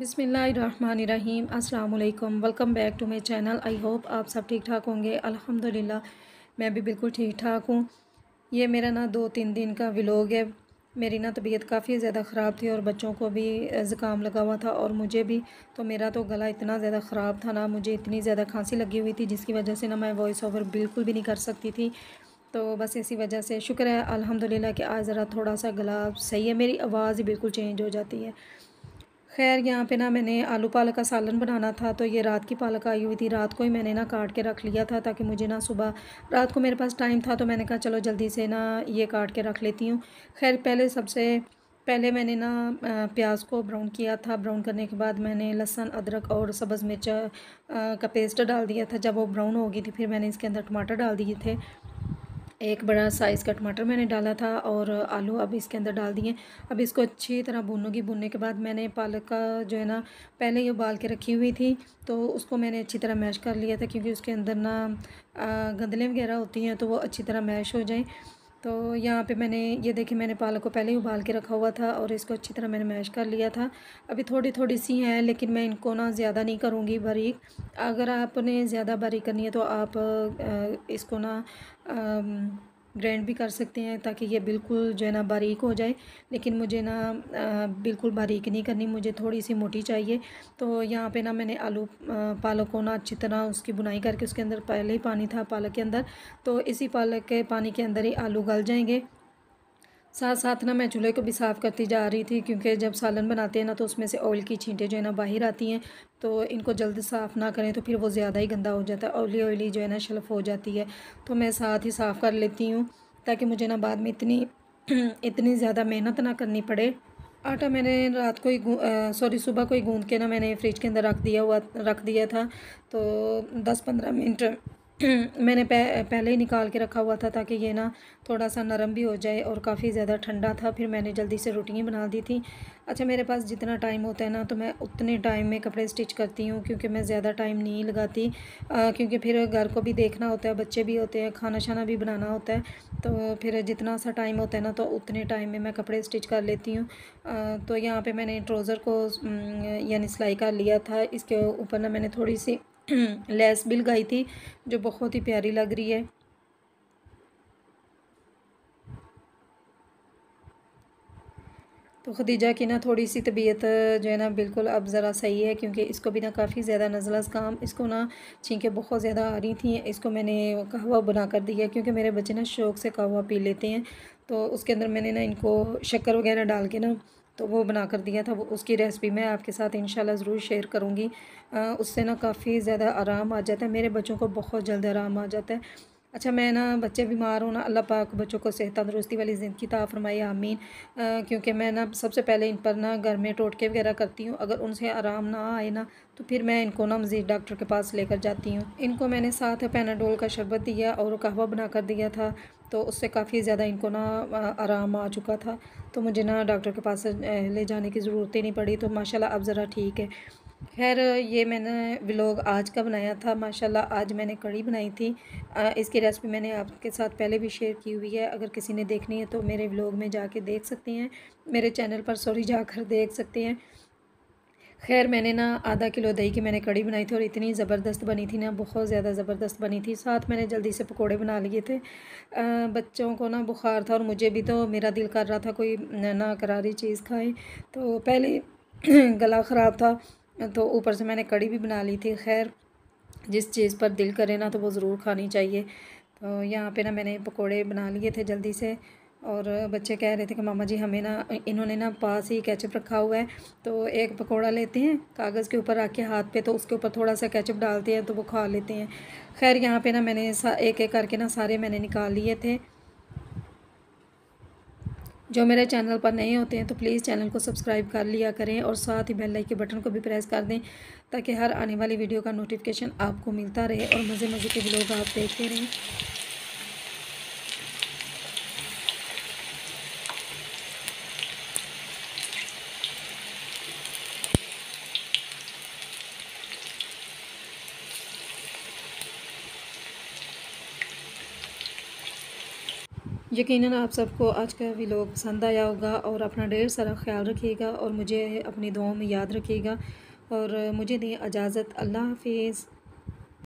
बिस्मिल्लाहिर्रहमानिर्रहीम अस्सलाम वालेकुम। Welcome back to my channel. I hope आप सब ठीक ठाक होंगे। अल्हम्दुलिल्लाह मैं भी बिल्कुल ठीक ठाक हूँ। ये मेरा ना 2-3 दिन का व्लॉग है। मेरी ना तबीयत काफ़ी ज़्यादा ख़राब थी और बच्चों को भी ज़ुकाम लगा हुआ था और मुझे भी। तो मेरा तो गला इतना ज़्यादा ख़राब था ना, मुझे इतनी ज़्यादा खांसी लगी हुई थी जिसकी वजह से ना मैं वॉइस ओवर बिल्कुल भी नहीं कर सकती थी। तो बस इसी वजह से शुक्र है अल्हम्दुलिल्लाह कि आज ज़रा थोड़ा सा गला सही है, मेरी आवाज़ ही बिल्कुल चेंज हो जाती है। खैर यहाँ पे ना मैंने आलू पालक का सालन बनाना था, तो ये रात की पालक आई हुई थी। रात को ही मैंने ना काट के रख लिया था ताकि मुझे ना सुबह, रात को मेरे पास टाइम था तो मैंने कहा चलो जल्दी से ना ये काट के रख लेती हूँ। खैर सबसे पहले मैंने ना प्याज को ब्राउन किया था। ब्राउन करने के बाद मैंने लहसुन, अदरक और सब्ज़ मिर्च का पेस्ट डाल दिया था। जब वो ब्राउन हो गई थी फिर मैंने इसके अंदर टमाटर डाल दिए थे। एक बड़ा साइज़ का टमाटर मैंने डाला था और आलू अब इसके अंदर डाल दिए। अब इसको अच्छी तरह भूनूंगी। भूनने के बाद मैंने पालक का जो है ना पहले ही उबाल के रखी हुई थी, तो उसको मैंने अच्छी तरह मैश कर लिया था क्योंकि उसके अंदर ना गंदलें वगैरह होती हैं तो वो अच्छी तरह मैश हो जाए। तो यहाँ पे मैंने ये देखिए मैंने पालक को पहले ही उबाल के रखा हुआ था और इसको अच्छी तरह मैंने मैश कर लिया था। अभी थोड़ी थोड़ी सी हैं लेकिन मैं इनको ना ज़्यादा नहीं करूँगी बारीक। अगर आपने ज़्यादा बारीक करनी है तो आप इसको ना ग्राइंड भी कर सकते हैं ताकि ये बिल्कुल जो है ना बारीक हो जाए। लेकिन मुझे ना बिल्कुल बारीक नहीं करनी, मुझे थोड़ी सी मोटी चाहिए। तो यहाँ पे ना मैंने आलू पालक को ना अच्छी तरह उसकी बुनाई करके, उसके अंदर पहले ही पानी था पालक के अंदर, तो इसी पालक के पानी के अंदर ही आलू गल जाएंगे। साथ साथ ना मैं चूल्हे को भी साफ़ करती जा रही थी क्योंकि जब सालन बनाते हैं ना तो उसमें से ऑयल की छींटें जो है ना बाहर आती हैं, तो इनको जल्द साफ़ ना करें तो फिर वो ज़्यादा ही गंदा हो जाता है, ऑयली ऑयली जो है ना शेल्फ हो जाती है। तो मैं साथ ही साफ़ कर लेती हूँ ताकि मुझे ना बाद में इतनी इतनी ज़्यादा मेहनत ना करनी पड़े। आटा मैंने रात को ही सुबह को ही गूँध के ना मैंने फ्रिज के अंदर रख दिया था। तो 10-15 मिनट मैंने पहले ही निकाल के रखा हुआ था ताकि ये ना थोड़ा सा नरम भी हो जाए और काफ़ी ज़्यादा ठंडा था। फिर मैंने जल्दी से रोटियां बना दी थी। अच्छा, मेरे पास जितना टाइम होता है ना तो मैं उतने टाइम में कपड़े स्टिच करती हूँ क्योंकि मैं ज़्यादा टाइम नहीं लगाती, क्योंकि फिर घर को भी देखना होता है, बच्चे भी होते हैं, खाना शाना भी बनाना होता है। तो फिर जितना सा टाइम होता है ना तो उतने टाइम में मैं कपड़े स्टिच कर लेती हूँ। तो यहाँ पे मैंने ट्राउज़र को यानी सिलाई कर लिया था। इसके ऊपर ना मैंने थोड़ी सी लेस भी लगाई थी जो बहुत ही प्यारी लग रही है। तो खदीजा की ना थोड़ी सी तबीयत जो है ना बिल्कुल अब ज़रा सही है क्योंकि इसको भी ना काफ़ी ज़्यादा नज़ला ज़ुकाम, इसको ना छींकें बहुत ज़्यादा आ रही थी। इसको मैंने कहवा बना कर दिया क्योंकि मेरे बच्चे ना शौक़ से कहवा पी लेते हैं, तो उसके अंदर मैंने ना इनको शक्कर वगैरह डाल के ना तो वो बना कर दिया था। वो उसकी रेसिपी मैं आपके साथ इंशाल्लाह ज़रूर शेयर करूँगी। उससे ना काफ़ी ज़्यादा आराम आ जाता है, मेरे बच्चों को बहुत जल्द आराम आ जाता है। अच्छा, मैं ना बच्चे बीमार होना, अल्लाह पाक बच्चों को सेहत तंदुरुस्ती वाली ज़िंदगी अता फ़रमाए, आमीन। क्योंकि मैं ना सबसे पहले इन पर ना घर में टोटके वगैरह करती हूँ। अगर उनसे आराम ना आए ना तो फिर मैं इनको ना मज़ीद डॉक्टर के पास लेकर जाती हूँ। इनको मैंने साथ पैनाडोल का शरबत दिया और कहवा बना कर दिया था, तो उससे काफ़ी ज़्यादा इनको ना आराम आ चुका था। तो मुझे ना डॉक्टर के पास ले जाने की ज़रूरत ही नहीं पड़ी, तो माशाल्लाह अब ज़रा ठीक है। खैर ये मैंने व्लॉग आज का बनाया था। माशाल्लाह आज मैंने कढ़ी बनाई थी। इसकी रेसिपी मैंने आपके साथ पहले भी शेयर की हुई है। अगर किसी ने देखनी है तो मेरे व्लॉग में जाके देख सकते हैं, मेरे चैनल पर जाकर देख सकते हैं। खैर मैंने ना आधा किलो दही की मैंने कढ़ी बनाई थी और इतनी ज़बरदस्त बनी थी ना, बहुत ज़्यादा ज़बरदस्त बनी थी। साथ मैंने जल्दी से पकोड़े बना लिए थे। बच्चों को ना बुखार था और मुझे भी, तो मेरा दिल कर रहा था कोई ना करारी चीज़ खाए, तो पहले गला ख़राब था तो ऊपर से मैंने कढ़ी भी बना ली थी। खैर जिस चीज़ पर दिल करे ना तो वो ज़रूर खानी चाहिए। तो यहाँ पे ना मैंने पकोड़े बना लिए थे जल्दी से और बच्चे कह रहे थे कि मामा जी हमें ना, इन्होंने ना पास ही केचप रखा हुआ है, तो एक पकोड़ा लेते हैं कागज़ के ऊपर रख के हाथ पे, तो उसके ऊपर थोड़ा सा केचप डालते हैं तो वो खा लेते हैं। खैर यहाँ पे ना मैंने एक एक करके ना सारे मैंने निकाल लिए थे। जो मेरे चैनल पर नए होते हैं तो प्लीज़ चैनल को सब्सक्राइब कर लिया करें और साथ ही बेल आइकन के बटन को भी प्रेस कर दें ताकि हर आने वाली वीडियो का नोटिफिकेशन आपको मिलता रहे और मज़े मज़े के व्लॉग आप देखते रहें। यकीनन आप सबको आज का व्लॉग पसंद आया होगा और अपना ढेर सारा ख्याल रखिएगा और मुझे अपनी दुआओं में याद रखिएगा और मुझे दें इजाज़त। अल्लाह हाफिज़।